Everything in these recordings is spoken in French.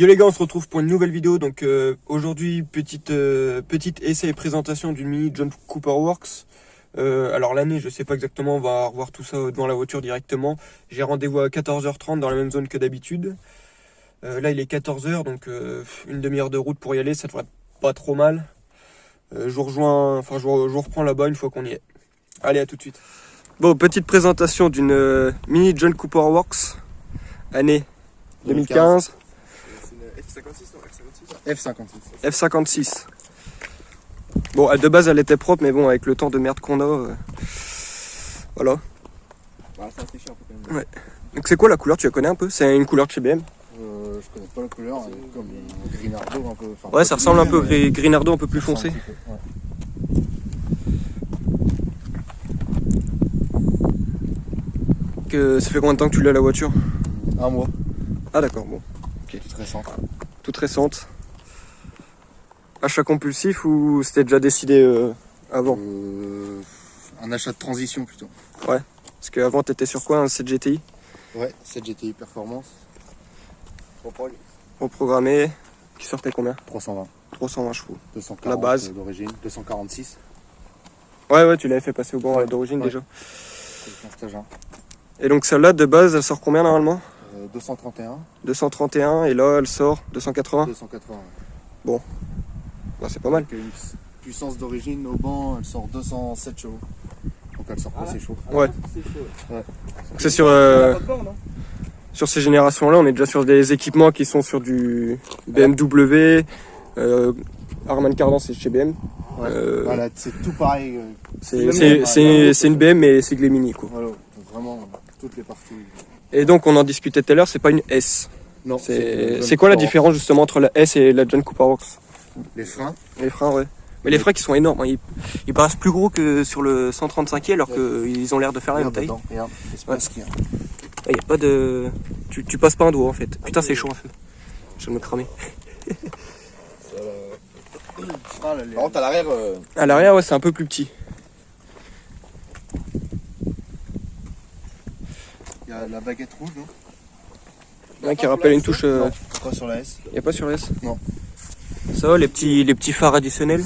Yo les gars, on se retrouve pour une nouvelle vidéo. Donc aujourd'hui, petite essai et présentation d'une Mini John Cooper Works. Alors l'année, je sais pas exactement, on va revoir tout ça devant la voiture directement. J'ai rendez-vous à 14h30 dans la même zone que d'habitude. Là il est 14h, donc une demi-heure de route pour y aller, ça devrait pas trop mal. Je vous reprends là-bas une fois qu'on y est. Allez, à tout de suite. Bon, petite présentation d'une Mini John Cooper Works, année 2015. F56. Bon, de base elle était propre, mais bon, avec le temps de merde qu'on a, voilà. Ouais, ça réfléchit un peu quand même. Ouais. Donc c'est quoi la couleur, tu la connais un peu? C'est une couleur de chez BM? Je connais pas la couleur, comme Grinardo un peu. Ouais, ça ressemble un peu au Grinardo, un peu plus foncé. Ouais. Ça fait combien de temps que tu l'as la voiture? Un mois, Ah d'accord, bon. toute récente. Toute récente. Achat compulsif ou c'était déjà décidé avant? Un achat de transition plutôt. Ouais. Parce qu'avant t'étais sur quoi, un 7 GTI? Ouais, 7 GTI Performance. Reprogrammé, qui sortait combien? 320. 320 chevaux. 240 La base. d'origine. 246. Ouais, tu l'avais fait passer au banc Ouais. d'origine Ouais. déjà. C'est un stage 1. Et donc celle-là de base, elle sort combien normalement? 231. 231 et là elle sort 280. 280. Bah, c'est pas mal. Avec une puissance d'origine au banc, elle sort 207 chevaux. Donc elle sort pas assez chaud. Ouais. Ouais. Donc c'est sur ces générations-là, on est déjà sur des équipements qui sont sur du BMW, Harman Kardon c'est chez BM. Ouais. Voilà, c'est tout pareil. C'est une BM mais c'est que les mini quoi. Voilà, donc vraiment toutes les parties. Et donc on en discutait tout à l'heure, c'est pas une S. Non, C'est quoi la différence justement entre la S et la John Cooper Works? Les freins. Les freins, ouais. Mais les freins qui sont énormes, hein. Ils paraissent plus gros que sur le 135e alors qu'ils ont l'air de faire la même taille. Regarde, l'espace qu'il y a. Il y a pas de... Tu passes pas un doigt en fait. Putain, c'est chaud un feu. Je vais me cramer. Frein, là, Par contre, à l'arrière, À l'arrière, ouais, c'est un peu plus petit. il y a la baguette rouge, non? Ouais, qui rappelle une touche... Non, pas sur la S. Il n'y a pas sur la S? Non. Ça va, les petits phares additionnels?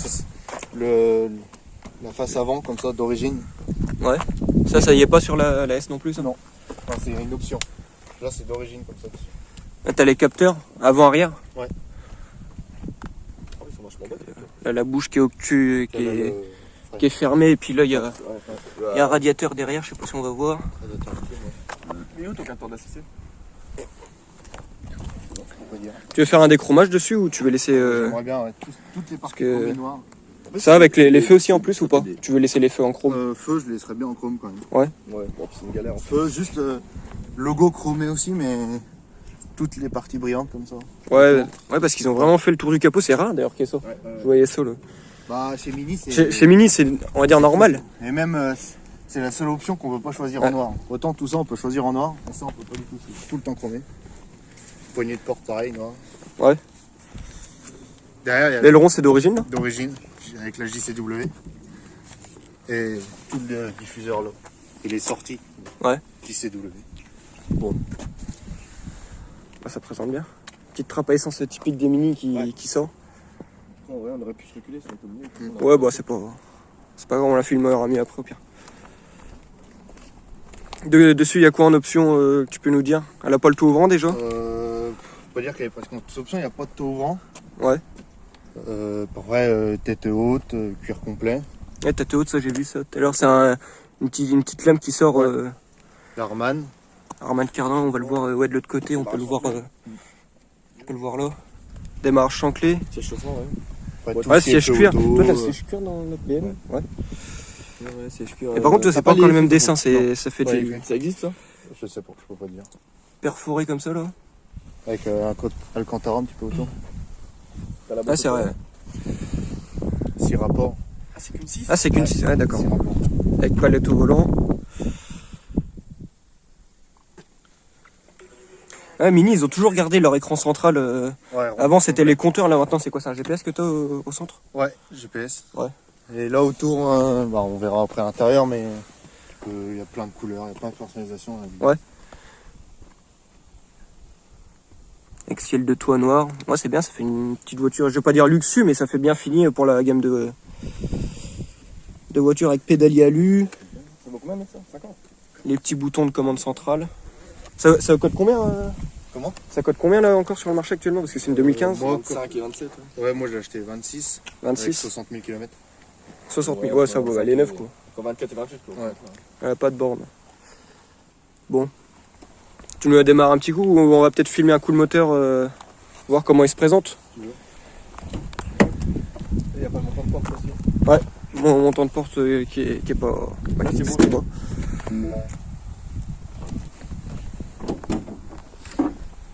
La face avant, comme ça, d'origine. Ouais. Ça y est pas sur la S non plus, ça? Non. Enfin, c'est une option. Là, c'est d'origine, comme ça, dessus. Là, t'as les capteurs, avant-arrière. Ouais. ah oui, ils sont vachement bêtes. Là, la bouche qui est obtus, qui est fermée, et puis là, il y a un radiateur derrière, je sais pas si on va voir. Il est où ton capteur d'assisté? Tu veux faire un déchromage dessus ou tu veux laisser... J'aimerais bien, ouais, toutes les parties que- chromées noires. Ça avec les feux aussi en plus ou pas? Tu veux laisser les feux en chrome? Feu, je les laisserais bien en chrome quand même. Ouais, bon, c'est une galère. En fait. Feu, juste logo chromé aussi, mais toutes les parties brillantes comme ça. Ouais, parce qu'ils ont vraiment fait le tour du capot, c'est rare d'ailleurs qu'il y ait ça. Je voyais ça là. Bah, chez Mini, c'est. Chez Mini, c'est, on va dire, normal. Et même, c'est la seule option qu'on peut pas choisir Ouais. en noir. Autant tout ça, on peut choisir en noir. Mais ça, on peut pas du tout. C'est tout le temps chromé. Poignée de porte, pareil, noir. Ouais. Derrière, il y a L'aileron, c'est d'origine là? d'origine, avec la JCW. Et tout le diffuseur là. Et les sorties. Ouais. JCW. Bah, ça présente bien. Petite trappe à essence typique des Mini qui sort. Ouais, on aurait pu se reculer, ça aurait été mieux. Ouais, bah c'est pas grave, on la filmera mis après au pire. Dessus, il y a quoi en option que tu peux nous dire? Elle a pas le tout ouvrant déjà? On peut dire qu'il y avait presque toutes options. Il n'y a pas de taux ouvrant. Ouais. Pareil, tête haute, cuir complet. Ouais, tête haute, ça j'ai vu ça tout à l'heure. C'est une petite lame qui sort L'arman. Harman Kardon, on va le voir ouais, de l'autre côté, on peut le voir là. Démarrage sans clé. C'est chauffant, ouais. Ouais, siège cuir. Toi, t'as le Toi, siège cuir dans notre BM? Ouais. Ouais, c'est cuir. Et par contre, toi, c'est pas encore le même dessin, ça fait Ouais, du Ça existe, ça? je sais pas, je peux pas dire. perforé comme ça là. Avec un code Alcantara un petit peu autour. Ah, c'est vrai. 6 rapports. Ah, c'est qu'une 6? Ah, c'est qu'une. Ouais. Ouais, d'accord. 6 rapports. Avec palette au volant. Ah, Mini, ils ont toujours gardé leur écran central. Ouais, Avant, c'était les compteurs, là maintenant, c'est quoi? C'est un GPS que t'as au centre? Ouais, GPS. Ouais. Et là autour, bah, on verra après à l'intérieur, mais il y a plein de couleurs, il y a plein de personnalisation. Ouais. Avec ciel de toit noir. Ouais, c'est bien, ça fait une petite voiture, je vais pas dire luxueux, mais ça fait bien fini pour la gamme de voitures avec pédalier alu. Ça vaut combien, mec, ça 50? Les petits boutons de commande centrale. Ça coûte combien Comment? Ça coûte combien là encore sur le marché actuellement? Parce que c'est une 2015. Moi, 25 et 27. Ouais, moi j'ai acheté 26. 26. Avec 60 000 km. 60 000. Ouais, ça vaut. Elle est neuve quoi. Quand 24 et 28, quoi. Ouais. Elle a pas de borne. Bon. Tu nous la démarres un petit coup ou on va peut-être filmer un coup le moteur, voir comment il se présente. Il n'y a pas le montant de porte aussi. Mon montant de porte qui est pas. c'est qui beau, est pas.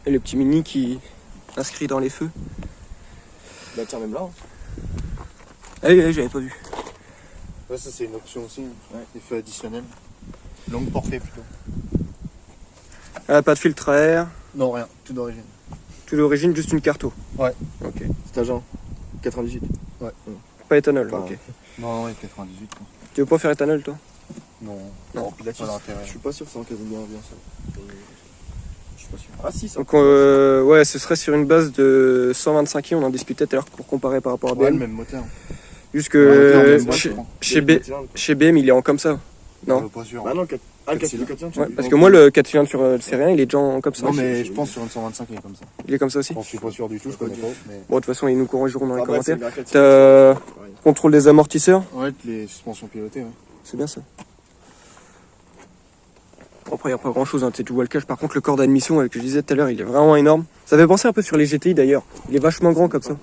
Et le petit mini qui inscrit dans les feux. Bah tiens, même là. Hein. Ah oui, j'avais pas vu. Ouais, ça c'est une option aussi. Ouais. Des feux additionnels. Longue portée plutôt. Elle a pas de filtre à air. Non, rien. Tout d'origine. Tout d'origine, juste une carto. Ouais. Ok. C'est agent. 98. Pas éthanol. Enfin, Ok. Non, ouais, 98. Quoi. Tu veux pas faire éthanol toi? Non. Non. Puis là, je suis pas sûr que ça encadre bien ça. Je suis pas sûr. Ah si, ça. Donc ouais, ce serait sur une base de 125 i, on en discutait tout à l'heure pour comparer par rapport à Ouais, le BM. même moteur. Juste Ouais, que même chez, moteur. chez BM il est en comme ça. Non. Pas sûr. Bah non, le 4 cylindres. cylindres. Ouais, parce que moi le 4 cylindres sur le série 1 il est déjà en comme ça. Non, mais je pense sur une 125 il est comme ça. Il est comme ça aussi. Je suis pas sûr du tout, je connais pas. Mais... Bon, de toute façon, ils nous corrigeront dans les commentaires. commentaires. T'as contrôle des amortisseurs, Ouais, les suspensions pilotées, ouais. c'est bien ça. Bon, après, il n'y a pas grand chose, hein. Tu vois le cache. Par contre, le corps d'admission, que je disais tout à l'heure, il est vraiment énorme. Ça fait penser un peu sur les GTI d'ailleurs. Il est vachement grand comme ça.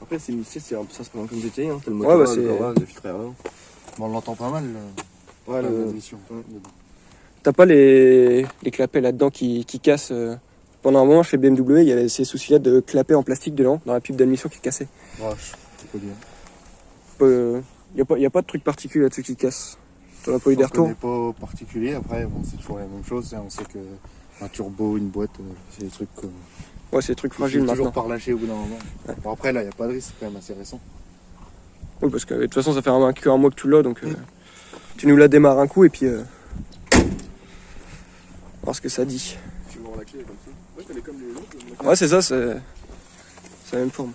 Après, c'est ça se présente comme GTI, hein. T'as le Ouais, moteur, bah, c'est- le Corolla, le filtre à air. Bon, on l'entend pas mal. Ouais, la le. mission. T'as pas les clapets là-dedans qui cassent. Pendant un moment, chez BMW, il y avait ces soucis-là de clapets en plastique dedans, dans la pub d'admission qui cassaient. Ouais, je peux dire. Il n'y a pas de truc particulier là-dessus qui casse. T'en as pas eu des Je retours? connais pas particulier. Après, bon, c'est toujours la même chose. On sait que un turbo, une boîte, c'est des trucs Ouais, c'est des trucs qui fragiles finissent toujours maintenant. par lâcher au bout d'un moment. Ouais. Bon, après, là, il n'y a pas de risque, c'est quand même assez récent. Oui, parce que de toute façon, ça fait un mois que tu l'as, donc tu nous la démarres un coup et puis voir ce que ça dit. Tu vois la clé comme ça. Ouais, elle est comme les autres. Ouais, c'est ça, c'est la même forme.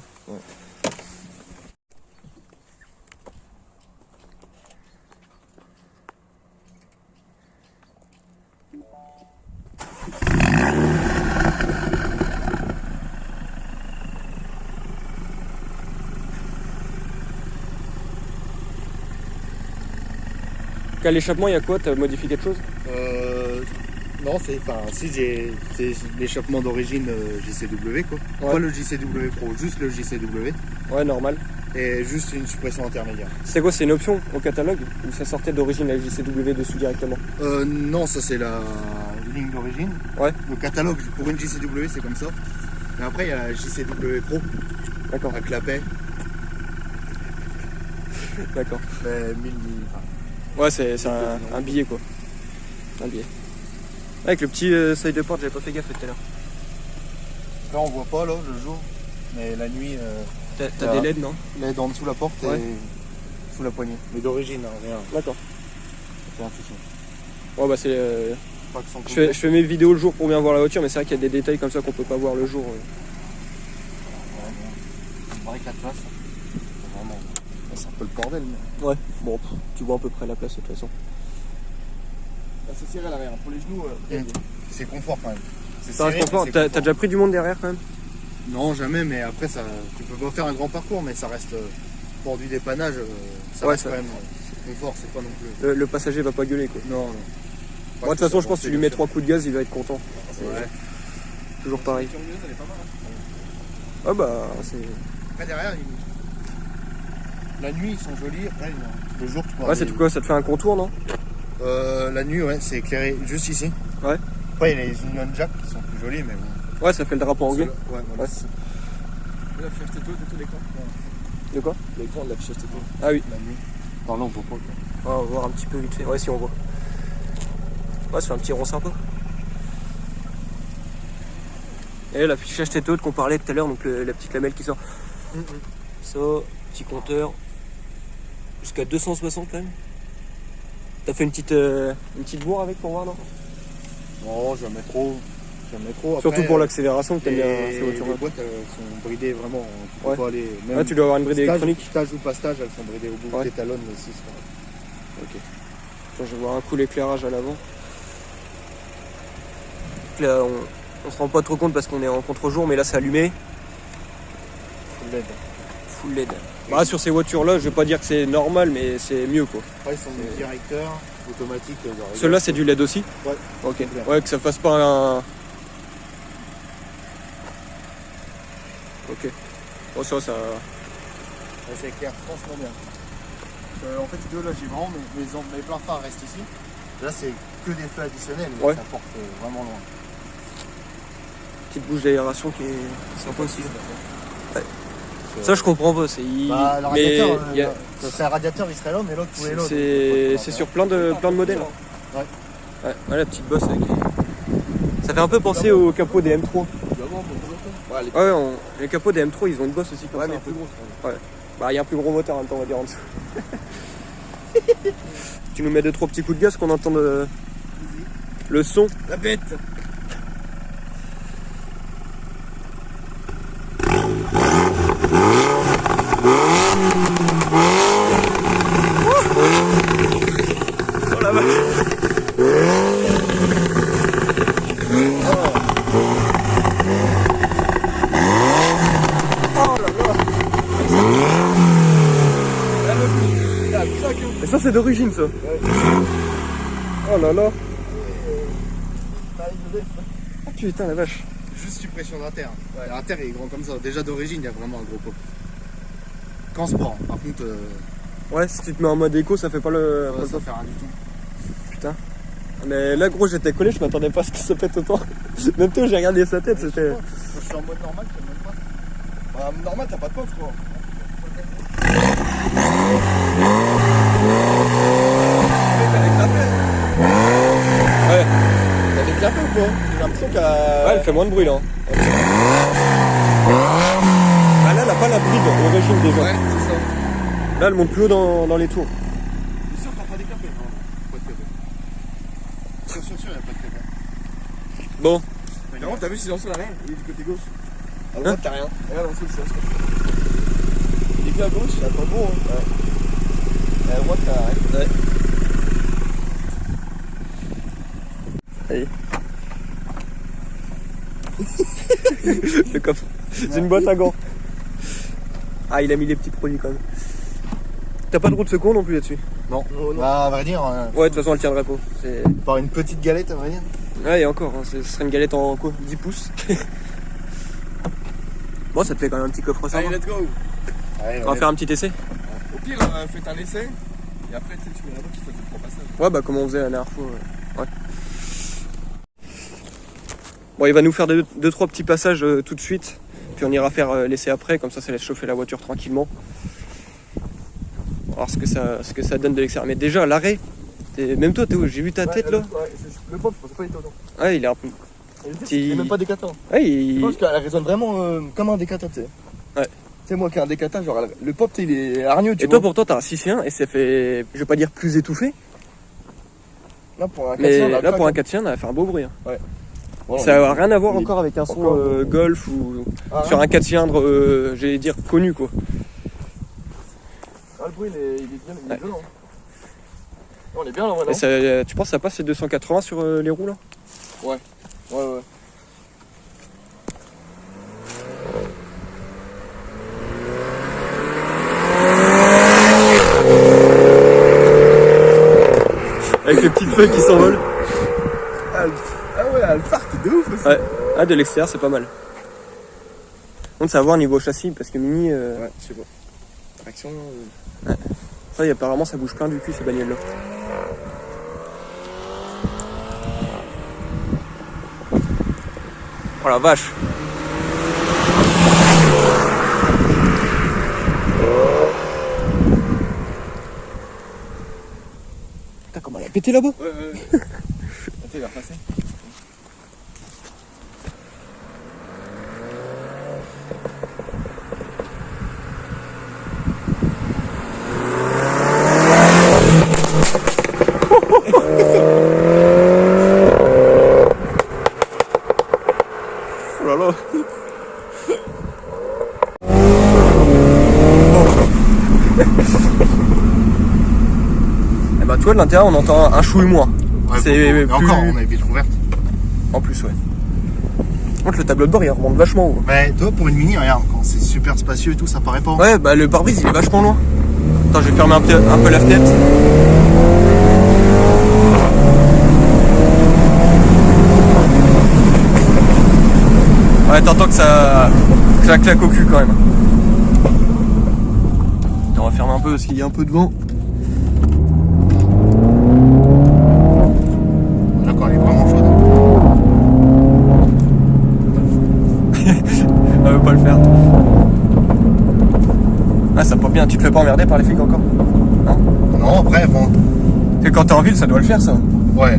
À l'échappement, il y a quoi? T'as modifié quelque chose? Non, c'est l'échappement d'origine JCW, quoi. Ouais. Pas le JCW Pro, juste le JCW. Ouais, normal. Et juste une suppression intermédiaire. C'est quoi? C'est une option au catalogue? Ou ça sortait d'origine la JCW dessus directement? Non, ça c'est la ligne d'origine. Ouais. Le catalogue pour une JCW, c'est comme ça. Et après, il y a la JCW Pro, D'accord, avec la paix. d'accord. Mais 1000, Ouais, c'est un billet quoi. Un billet. Avec le petit seuil de porte, j'avais pas fait gaffe tout à l'heure. Là, on voit pas là le jour, mais la nuit, T'as des LED, non? LED en dessous la porte Ouais. et sous la poignée. Mais d'origine, hein, rien. D'accord. C'est un souci. Ouais, bah c'est. Pas que sans Je fais mes vidéos le jour pour bien voir la voiture, mais c'est vrai qu'il y a des détails comme ça qu'on peut pas voir le jour. C'est vrai que la place, c'est vraiment. C'est un peu le bordel, mais. Ouais. Bon, tu vois à peu près la place de toute façon. C'est serré à l'arrière. Pour les genoux, C'est confort quand même. C'est Ça reste serré, confort. mais c'est T'as confort. déjà pris du monde derrière quand même? Non, jamais, mais après, ça, tu peux pas faire un grand parcours, mais ça reste pour du dépannage, ça Ouais, reste ça- quand même confort, c'est pas non plus. Le passager va pas gueuler quoi. Non, non. Moi, de toute façon, je pense que tu lui mets 3 coups de gaz, il va être content. Ouais. Toujours pareil. elle est pas mal. Hein. Ah bah, c'est. Après, derrière, la nuit, ils sont jolis. Après, le jour, tu peux Ouais, c'est tout quoi? Ça te fait un contour, non? La nuit, ouais, c'est éclairé juste ici. Ouais. Après, il y a les Union Jack qui sont plus jolis, mais bon. Ouais, ça fait le drapeau anglais. Ouais, voilà. Ouais. La fiche této, tout l'écran. De quoi? L'écran de la fiche této. Ah oui. La nuit. Non, non, on voit pas. Quoi. On va voir un petit peu vite fait. Ouais, si on voit. Ouais, ça fait un petit rond sympa. Et l'affichage tête haute qu'on parlait tout à l'heure, donc la petite lamelle qui sort. Ça, petit compteur. Jusqu'à 260 quand même. T'as fait une petite bourre avec pour voir, non? Non, jamais trop. J'aimerais trop. Après, Surtout pour l'accélération que t'aimes bien et ces voitures. les boîtes sont bridées vraiment. Tu peux Ouais. pas aller. Même Ouais, tu dois avoir une bride électronique. Stage ou pas stage, elles sont bridées au bout Ouais. des talonnes aussi. Ok. Attends, je vais voir un coup l'éclairage à l'avant. Là, on se rend pas trop compte parce qu'on est en contre-jour, mais là c'est allumé. Full LED. Full LED. Bah, sur ces voitures-là, je vais pas dire que c'est normal, mais c'est mieux quoi. Après, ils sont directeurs automatiques. Celui-là, c'est du LED aussi? Ouais. Ok. Clair. Ouais, que ça fasse pas un. Ok. Bon, ça. Ça éclaire franchement bien. En fait, deux là, j'ai vraiment mes pleins phares restent ici. Là, c'est que des feux additionnels, mais Ouais. ça porte vraiment loin. Petite bouche d'aération qui est sympa aussi. Ouais. Ça, je comprends pas. C'est. Bah, le Mais radiateur, il y a- c'est un radiateur, il serait là, mais l'autre pouvait l'autre. c'est sur plein de modèles. Ouais. Ouais, la petite bosse avec les... Ça fait un peu penser au capot des M3. Ouais, les capots des M3, ils ont une bosse aussi comme ça. mais un plus peu. gros. Ouais. Bah, il y a un plus gros moteur en même temps, on va dire en dessous. Tu nous mets 2-3 petits coups de gaz qu'on entende le son. La bête. Oh la vache. Et ça c'est d'origine ça. Oh là là. Ah putain la vache. Juste suppression d'inter. Ouais, l'inter est grand comme ça. Déjà d'origine, il y a vraiment un gros pop. Qu'en sport, par contre, Ouais, si tu te mets en mode éco, ça fait pas le. ça fait rien du tout. Putain. Mais là gros j'étais collé, je m'attendais pas à ce qu'il se pète autant. Même toi j'ai regardé sa tête, c'était. Quand je suis en mode normal, je fais même pas. Bah, normal, t'as pas de pop, toi. Ouais. T'as des clapets ou quoi? J'ai l'impression qu'elle a. Ouais, elle fait moins de bruit là. Ah là elle a pas la bride d'origine déjà. Ouais, c'est ça. Là elle monte plus haut dans les tours. C'est sûr, t'as pas des clapets? Non, pas de clapets. Sûr, il y a pas de clapets. Bon. Vraiment, t'as vu si silencieux, rien, il est du côté gauche. À Hein droite, t'as rien. Regarde en dessous, le silencieux. Il est que à gauche, il a pas beau. Hein. Ouais. Et à droite, t'as rien. Ouais. Allez. Le coffre. C'est une boîte à gants. Ah, il a mis les petits produits quand même. T'as pas de roue de secours non plus là-dessus? Non. Bah, à vrai dire, Ouais, de toute façon, elle tiendrait pas. par une petite galette, à vrai dire. Ouais, et encore, hein, ce serait une galette en quoi 10 pouces. Bon, ça te fait quand même un petit coffre sympa. Allez, let's go. Ouais, On va faire un petit essai. Au pire, faites un essai. Et après, tu sais, tu mets la route qui fait 3 passages. Ouais, bah comme on faisait la dernière fois. Ouais. Bon, il va nous faire 2-3 petits passages tout de suite. Puis on ira faire l'essai après, comme ça laisse chauffer la voiture tranquillement. On va voir ce que ça donne de l'extérieur. Mais déjà, l'arrêt, même toi Théo, j'ai vu ta tête là. Ouais, le pop, je pensais pas qu'il était autant. Ouais, il est un peu. C'est même pas décata. Ouais, Je pense qu'elle résonne vraiment comme un décata, tu sais. Ouais. Tu sais, moi qui ai un décata, genre le pop, tu sais, il est hargneux, tu Et vois. toi pourtant t'as un 6.1 et ça fait, je vais pas dire plus étouffé, Là, pour un 4 mais cylindres, là pour un 4 ça a fait un beau bruit. Hein. Voilà, Ça n'a rien à voir il est encore avec un son encore, Golf ou Ah, sur un 4 cylindres, j'allais dire connu quoi. Ah, le bruit, il est bien, il est Ouais. violent. On est bien là, voilà. Et ça, tu penses que ça passe les 280 sur les roues là? Ouais. Avec les petites feuilles qui s'envolent. Ah ouais, elle part de ouf aussi. Ouais. Ah, de l'extérieur c'est pas mal. On va voir niveau châssis parce que Mini, Ouais, je sais pas. Traction. ça y apparemment ça bouge plein du cul ces bagnoles là. Oh la vache. Putain comment elle a pété là-bas. Ouais. Attends, il va repasser. tu vois, de l'intérieur, on entend un chouille moins. Ouais, C'est et plus... encore, on a les vitres ouvertes. En plus, ouais. Contre le tableau de bord, il remonte vachement haut. Mais toi, pour une Mini, regarde, quand c'est super spacieux et tout, ça paraît pas. Ouais, bah le pare-brise, il est vachement loin. Attends, je vais fermer un peu la fenêtre. Ouais, t'entends que ça claque au cul quand même. On va fermer un peu parce qu'il y a un peu de vent. D'accord, elle est vraiment chaude. On veut pas le faire. Ah, ça pompe bien. Tu te fais pas emmerder par les flics encore? Non. Non, après, bon. Parce que quand t'es en ville, ça doit le faire, ça. Ouais.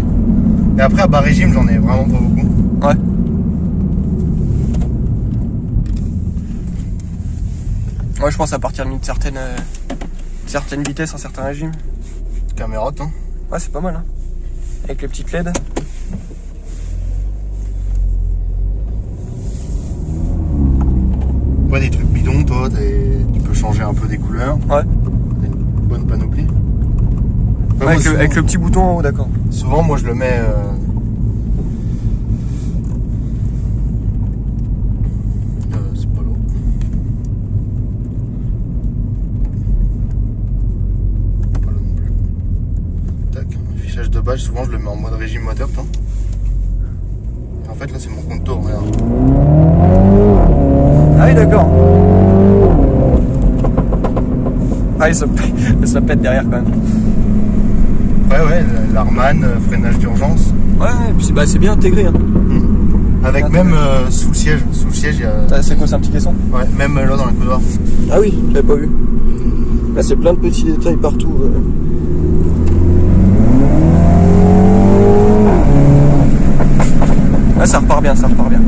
Et après, à bas régime, j'en ai vraiment pas beaucoup. Ouais. Ouais, je pense à partir d'une certaine vitesse, un certain régime. Camérote, hein. Ouais, c'est pas mal, hein. Avec les petites LED. Pas des trucs bidons, toi, tu peux changer un peu des couleurs. Ouais. T'as une bonne panoplie. Ouais, Moi, souvent, avec le petit bouton en haut, d'accord. souvent, moi, je le mets. C'est pas lourd. Pas là non plus. Tac, affichage de badge, souvent je le mets en mode régime moteur, toi. Et en fait, là, c'est mon compte tour, regarde. Ah oui, d'accord. Ah oui, ça pète derrière quand même. Ouais, l'Arman, freinage d'urgence. Ouais, et puis bah, c'est bien intégré. Hein. Avec même sous le siège. Sous le siège, il y a. C'est quoi, c'est un petit caisson? Ouais, même là dans le couloir. Ah oui, j'avais pas vu. Là, c'est plein de petits détails partout. Là, ça repart bien, ça repart bien.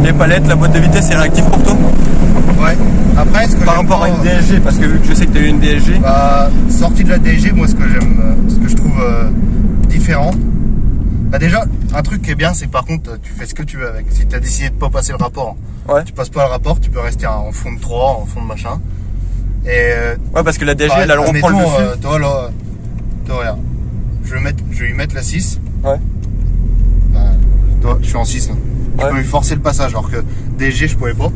Les palettes, la boîte de vitesse est réactive pour toi? Ouais. Après, ce que Par j'aime rapport à pas, une DSG, parce que vu que je sais que tu as eu une DSG. bah, sortie de la DSG, moi, ce que je trouve différent. Bah, déjà, un truc qui est bien, c'est que par contre, tu fais ce que tu veux avec. Si tu as décidé de pas passer le rapport, Ouais. tu passes pas le rapport, tu peux rester en fond de 3, en fond de machin. Et Ouais, parce que la DSG, pareil, elle reprend le admettons, dessus. toi, là, toi, regarde. Je vais lui mettre la 6. Ouais. Toi, je suis en 6 là. Je Ouais. peux lui forcer le passage alors que DSG je pouvais pas.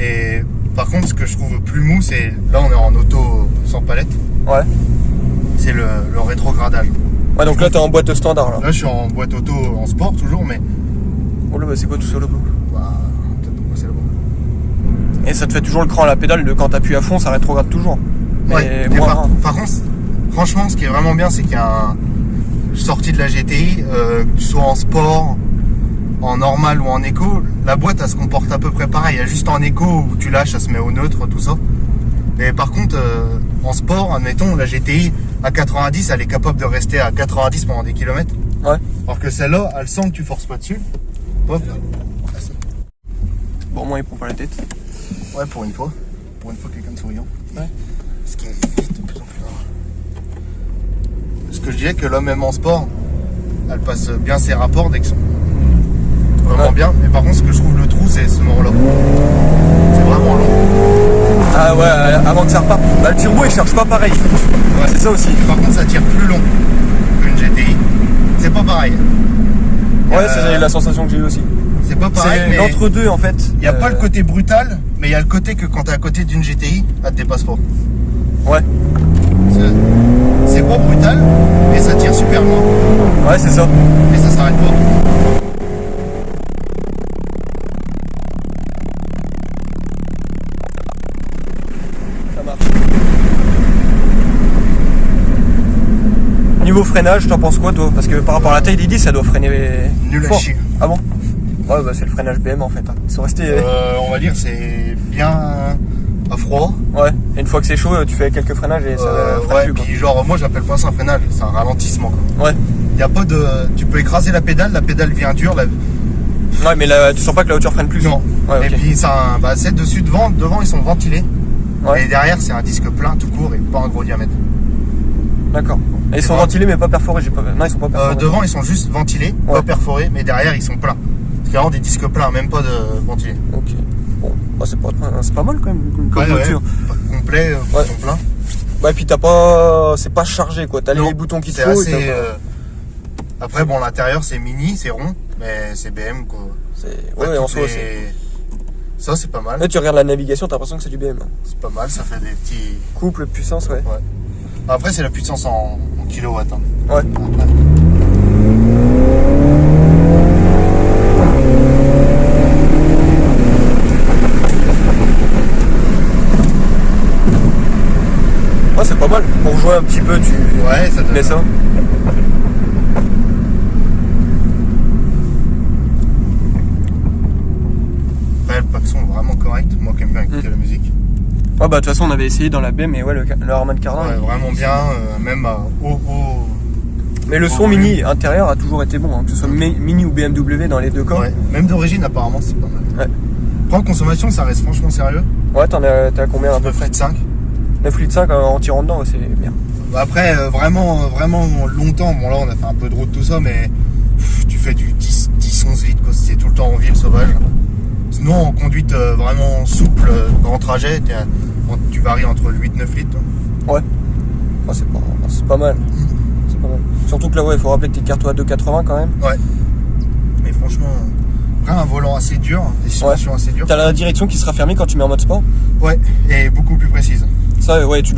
Et par contre, ce que je trouve plus mou, c'est là on est en auto sans palette, Ouais. c'est le rétrogradage. Ouais, donc là, t'es en boîte standard, là. Là je suis en boîte auto en sport toujours, mais Oh là, bah, c'est quoi tout ça, là-bas? bah, peut-être pas passer là-bas. Et ça te fait toujours le cran à la pédale, quand t'appuies à fond, ça rétrograde toujours. Mais Ouais. Et moins. par contre, franchement, ce qui est vraiment bien, c'est qu'il y a un sortie de la GTI, que tu sois en sport, en normal ou en éco, la boîte elle se comporte à peu près pareil. Il y a juste en éco où tu lâches, ça se met au neutre, tout ça. Mais par contre, en sport, admettons, la GTI à 90, elle est capable de rester à 90 pendant des kilomètres. Ouais. Alors que celle-là, elle sent que tu forces pas dessus. Hop. Bon, au moins, il prend pas la tête. Ouais, pour une fois. Pour une fois, quelqu'un de souriant. Ouais. Ce qui est de plus en plus rare. Ce que je dirais que là, même en sport, elle passe bien ses rapports dès que sont vraiment Ouais. bien. Mais par contre, ce que je trouve le trou, c'est ce moment-là. C'est vraiment long. Ah ouais, avant que ça reparte. Bah, le turbo, il cherche pas pareil. Ouais. C'est ça aussi. Par contre, ça tire plus long qu'une GTI. C'est pas pareil. Ouais, c'est la sensation que j'ai eu aussi. C'est pas pareil, C'est mais l'entre-deux, en fait. il n'y a pas le côté brutal, mais il y a le côté que quand t'es à côté d'une GTI, elle te dépasse pas. Ouais. C'est pas brutal, mais ça tire super loin. Ouais, c'est ça. Et ça s'arrête pas. Ça marche. Niveau freinage, t'en penses quoi, toi? Parce que par rapport à la taille des 10, ça doit freiner Nul à fort. chier. Ah bon? Ouais, bah c'est le freinage BM en fait. Hein. Ils sont restés. On va dire c'est bien à froid. Ouais. Et une fois que c'est chaud, tu fais quelques freinages et ça freine Ouais, plus, quoi. puis genre moi j'appelle pas ça un freinage, c'est un ralentissement quoi. Ouais. Y a pas de. Tu peux écraser la pédale vient dure. Ouais, mais là, tu sens pas que la hauteur freine plus. Non. Ouais, Et ok. puis ça, bah, c'est dessus devant ils sont ventilés. Ouais. Et derrière c'est un disque plein tout court et pas un gros diamètre. D'accord. Et ils sont ventilés mais pas perforés, non, ils sont pas perforés. Devant, ils sont juste ventilés, Ouais. pas perforés, mais derrière, ils sont pleins. C'est vraiment des disques pleins, même pas de ventilés. Ok. Bon, bah, c'est pas mal quand même comme Ouais, voiture. pas complet, Ouais. ils sont pleins. Ouais, puis c'est pas chargé quoi. T'as Non, les boutons qui te c'est faut. assez. Après, bon, l'intérieur, c'est mini, c'est rond, mais c'est BM, quoi. Ouais, en toutes soi les- c'est. Ça, c'est pas mal. Là, tu regardes la navigation, t'as l'impression que c'est du BM. C'est pas mal, ça fait des petits. Couple, puissance, ouais. Ouais. Après, c'est la puissance en kilowatts. Hein. Ouais. Après. Ouais, c'est pas mal. Pour jouer un petit peu, tu Ouais, ça mets ça. Après, le pack son est vraiment correct. Moi qui aime bien écouter la musique. Ouais, bah de toute façon, on avait essayé dans la BM, mais ouais, le Harman Kardon. Ouais, vraiment bien, même haut. Mais le son mini intérieur a toujours été bon, hein, que ce soit mini ou BMW dans les deux cas. Ouais, même d'origine, apparemment, c'est pas mal. Ouais. Après, en consommation, ça reste franchement sérieux. Ouais, t'as combien à peu près? 9,5 litres. 9 litres 5 en tirant dedans, ouais, c'est bien. Après, vraiment longtemps, bon là on a fait un peu de route tout ça, mais tu fais du 10-11 litres, quoi. C'est tout le temps en ville sauvage. Sinon, en conduite vraiment souple, grand trajet, tu varies entre 8-9 litres. Ouais. Oh, c'est pas mal. C'est pas mal. Surtout que là, ouais, il faut rappeler que t'es carto à 2,80 quand même. Ouais. Mais franchement, après, un volant assez dur, des suspensions assez dures. T'as la direction qui sera fermée quand tu mets en mode sport. Ouais, et beaucoup plus précise. Ça, ouais, ça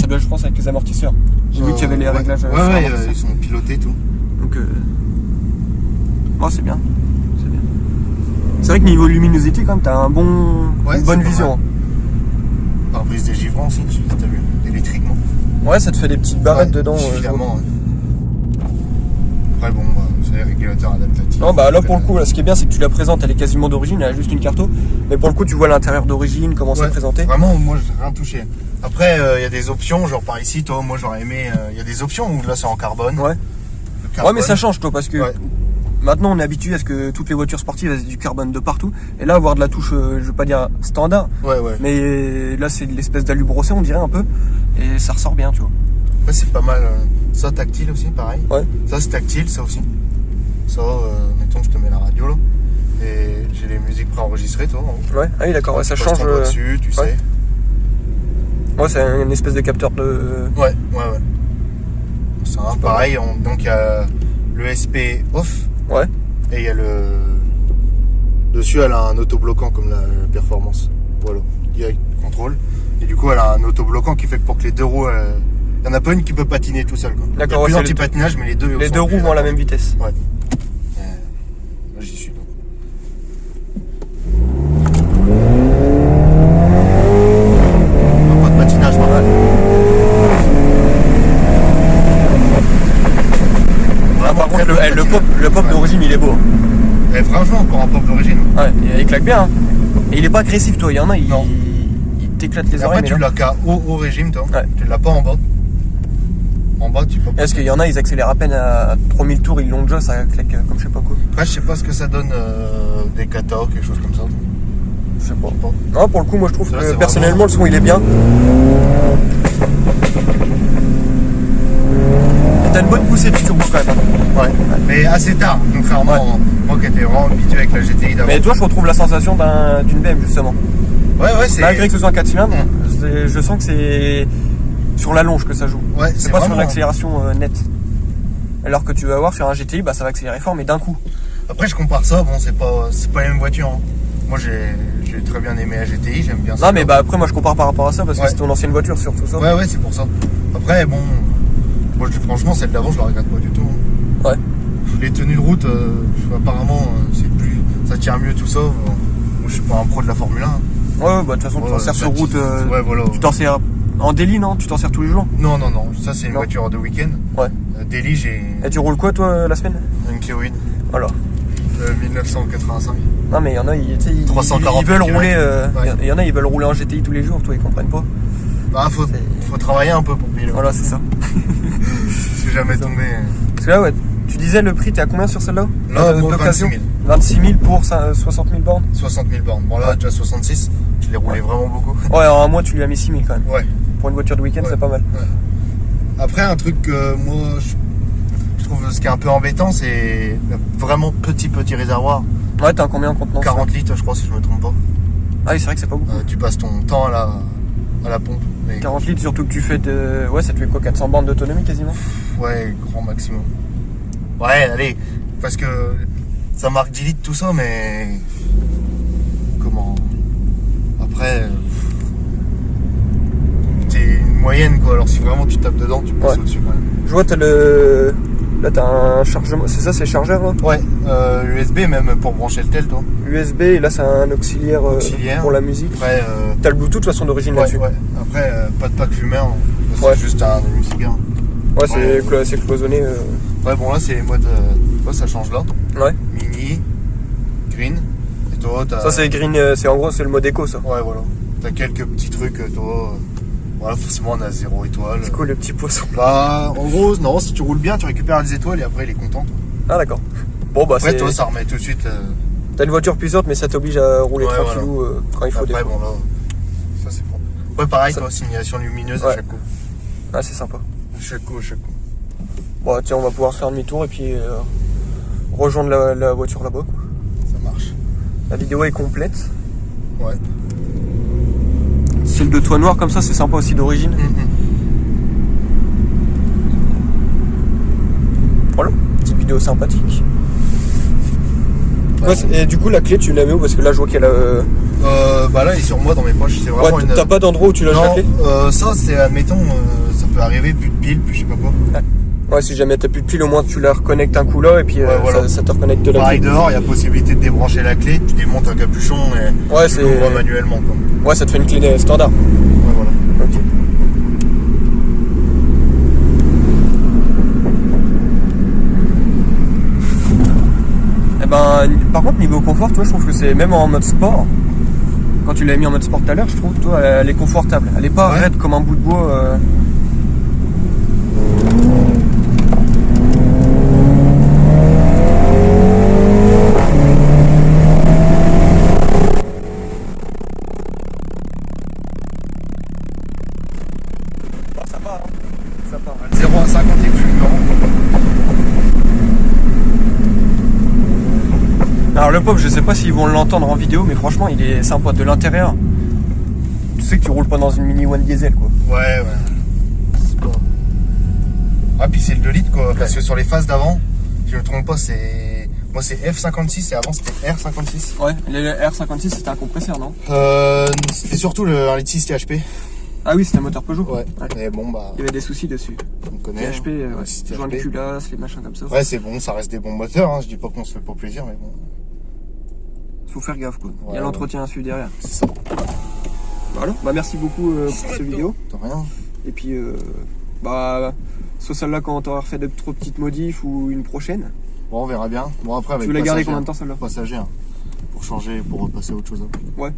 doit, je pense, avec les amortisseurs. J'ai vu qu'il y avait les réglages. Ouais, ils sont pilotés tout. Donc, oh, c'est bien. C'est bien. C'est vrai que niveau luminosité, quand même, t'as Ouais, une bonne c'est pas vision. mal. Pare-brise dégivrant aussi, je sais pas si t'as vu, électriquement. Ouais, ça te fait des petites barrettes dedans. Suffisamment, ouais. Après, bon, c'est les régulateurs adaptatifs. Non, bah là pour le coup, là, ce qui est bien, c'est que tu la présentes, elle est quasiment d'origine, elle a juste une carto. Mais pour le coup, tu vois l'intérieur d'origine, comment c'est présenté. Vraiment, moi, j'ai rien touché. Après, il y a des options, genre par ici, toi, moi, j'aurais aimé. Il y a des options où là, c'est en carbone. Ouais. Le carbone. Ouais, mais ça change, toi, parce que maintenant, on est habitué à ce que toutes les voitures sportives aient du carbone de partout. Et là, avoir de la touche, je veux pas dire standard, Ouais. mais là, c'est l'espèce d'alu brossé, on dirait un peu. Et ça ressort bien, tu vois. Ouais, c'est pas mal. Ça, tactile aussi, pareil. Ouais. Ça, c'est tactile, ça aussi. Ça, mettons, je te mets la radio, là. Et j'ai les musiques préenregistrées, toi, en haut. Ouais, ah oui, d'accord, ouais, ça Tu passes change. ton doigt dessus, tu sais. Ouais, c'est une espèce de capteur de. Ouais. Ça, pareil, donc il y a le SP off. Ouais. Et il y a le. Dessus, elle a un autobloquant comme la performance. Voilà. Direct contrôle. Et du coup, elle a un autobloquant qui fait que pour que les deux roues. Il n'y en a pas une qui peut patiner tout seul. Quoi. D'accord, il y a ouais, plus c'est d'anti-patinage, mais les deux. Les deux roues vont à la même vitesse. Ouais. Là, j'y suis. Donc. Pas de patinage, pas mal. Ah, par contre, le pop d'origine, il est beau. Et franchement, pour un pop d'origine. Ouais, il claque bien. Hein. Et il est pas agressif, toi. Il y en a, il t'éclate les Et oreilles. après, tu l'as qu'à haut régime, toi. Ouais. Tu l'as pas en bas. En bas, tu peux pas. Parce qu'il y en a, ils accélèrent à peine à 3000 tours, ils l'ont déjà, ça claque comme je sais pas quoi. Après, je sais pas ce que ça donne des katas ou quelque chose comme ça. Je sais pas. Non, pour le coup, moi je trouve Ça, que c'est personnellement, vraiment- le son il est bien. Et t'as une bonne poussée de turbo quand même. Ouais. Mais assez tard, contrairement moi qui étais vraiment habitué avec la GTI d'avant. Mais toi, je retrouve la sensation d'une BM justement. Ouais, c'est. Malgré que ce soit un 4 cylindres, je sens que c'est sur la longe que ça joue. Ouais, C'est pas sur vraiment- l'accélération nette. Alors que tu vas avoir sur un GTI, bah ça va accélérer fort, mais d'un coup. Après, je compare ça, bon, c'est pas les mêmes voitures. Hein. Moi, j'ai très bien aimé la GTI, j'aime bien ça. Non, mais bah après, moi je compare par rapport à ça parce que Ouais. c'est ton ancienne voiture surtout ça. Ouais, c'est pour ça. Après, bon, moi, franchement, celle d'avant, je la regrette pas du tout. Hein. Ouais. Les tenues de route, apparemment, c'est plus. Ça tient mieux tout ça. Moi, je suis pas un pro de la Formule 1. Ouais, bah de toute façon, tu t'en sers sur route. Ouais, voilà. Tu t'en sers en daily, non? Tu t'en sers tous les jours? Non, ça, c'est une Non. voiture de week-end. Ouais. Daily, j'ai Et tu roules quoi toi la semaine? une Cléoïde Voilà. 1985. Non mais il y en a, tu sais, ils 340 veulent kilomètres. rouler. Ouais. Il y en a, ils veulent rouler en GTI tous les jours, toi ils comprennent pas. Bah, faut travailler un peu pour piloter. Voilà, c'est ça. Je suis jamais tombé. Parce que là, ouais, tu disais le prix, t'es à combien sur celle-là? Là, moi, d'occasion 26 000. 26 000 pour 60 000 bornes? 60 000 bornes. Bon, là, Ouais. déjà 66. Je l'ai roulé vraiment beaucoup. Ouais, en un mois tu lui as mis 6 000 quand même. Ouais. Pour une voiture de week-end, Ouais. c'est pas mal. Ouais. Après, un truc que moi, je trouve ce qui est un peu embêtant, c'est le vraiment petit réservoir. Ouais, t'as combien en contenance? 40 litres, je crois, si je me trompe pas. Ah oui, c'est vrai que c'est pas beaucoup. Tu passes ton temps à la pompe. Mais 40 litres, surtout que tu fais de... Ouais, ça te fait quoi, 400 bornes d'autonomie quasiment? ouais, grand maximum. Ouais, allez, parce que ça marque 10 litres tout ça, mais comment après c'est une moyenne quoi. Alors si vraiment tu tapes dedans, tu passes au-dessus quand même. Je vois, t'as le... Là, t'as un chargement... C'est ça, c'est chargeur, là? Ouais, USB même pour brancher le tel, toi. USB, et là, c'est un auxiliaire, pour la musique. Après, T'as le Bluetooth, de toute façon, d'origine là-dessus. ouais. Après, pas de pack fumeur, c'est Ouais. juste un cigare. Ouais, c'est cloisonné. Ouais, bon là c'est mode... ça change là. Ouais. Mini, green, et toi t'as... Ça, c'est green, c'est en gros, c'est le mode éco, ça. Ouais, voilà. T'as quelques petits trucs, toi... Voilà, forcément on a 0 étoile. C'est quoi le petit poisson? Bah, en gros, non, si tu roules bien, tu récupères les étoiles et après il est content. Toi. Ah, d'accord. Bon, bah, Après, toi, ça remet tout de suite... T'as une voiture puissante, mais ça t'oblige à rouler Ouais, tranquillou quand il faut. Après, des bon là... Ça c'est bon. Ouais, pareil, Ça- toi, signalisation lumineuse Ouais. à chaque coup. Ah, c'est sympa. À chaque coup. Bon, tiens, on va pouvoir faire demi-tour et puis rejoindre la voiture là-bas, quoi. Ça marche. La vidéo est complète. Ouais. Celle de toit noir comme ça, c'est sympa aussi d'origine. Voilà, petite vidéo sympathique. Ouais. Ouais, et du coup, la clé, tu la mets où? Parce que là, je vois qu'elle a. Bah là, il est sur moi dans mes poches. C'est vraiment Ouais, une... t'as pas d'endroit où tu lâches la clé? Non, ça, c'est, admettons, ça peut arriver, plus de piles, plus je sais pas quoi. Ouais, si jamais t'as plus de pile, au moins tu la reconnectes un coup là et puis voilà. ça te reconnecte la Pareil clé. dehors, il y a possibilité de débrancher la clé, tu démontes un capuchon et Ouais, tu c'est- l'ouvres manuellement. Quoi. Ouais, ça te fait une clé standard. Ouais, voilà. Ok. Eh ben, par contre, niveau confort, toi, je trouve que c'est même en mode sport. Quand tu l'as mis en mode sport tout à l'heure, je trouve, toi, elle est confortable. Elle est pas Ouais. raide comme un bout de bois. Bah, ça va, hein. Ça va. 0 à 50 est fulgurant. Alors le pop, je sais pas s'ils vont l'entendre en vidéo, mais franchement, il est sympa de l'intérieur. Tu sais que tu roules pas dans une Mini One Diesel, quoi. Ouais. C'est pas... Ah, puis c'est le 2 litres quoi, parce que sur les phases d'avant, si je me trompe pas, c'est... Moi c'est F56 et avant c'était R56. Ouais, le R56 c'était un compresseur, non? C'était surtout le 1,6 litre THP. Ah oui, c'était un moteur Peugeot. Ouais. Mais bon, bah, Il y avait des soucis dessus. on connaît. THP, hein. ouais, C'est joint de THP. culasse, les machins comme ça. Ouais, c'est bon, ça reste des bons moteurs, hein. Je dis pas qu'on se fait pour plaisir, mais bon, Faut faire gaffe, quoi. Il y a Ouais, l'entretien à suivre derrière. c'est ça. Voilà. Bah merci beaucoup pour cette vidéo. De rien. Et puis, bah, soit celle-là quand t'auras refait de trop petites modifs ou une prochaine. Bon, on verra bien. Bon, après, avec Tu veux la garder passager, combien de temps celle-là? Passager, hein. Pour changer, pour repasser à autre chose après. Ouais.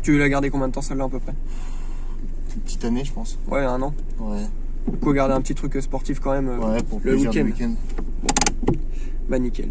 Tu veux la garder combien de temps celle-là à peu près? Une petite année, je pense. Ouais, un an. Ouais. Quoi, garder un petit truc sportif quand même Ouais, pour le plaisir du week-end. week-end. Bah nickel.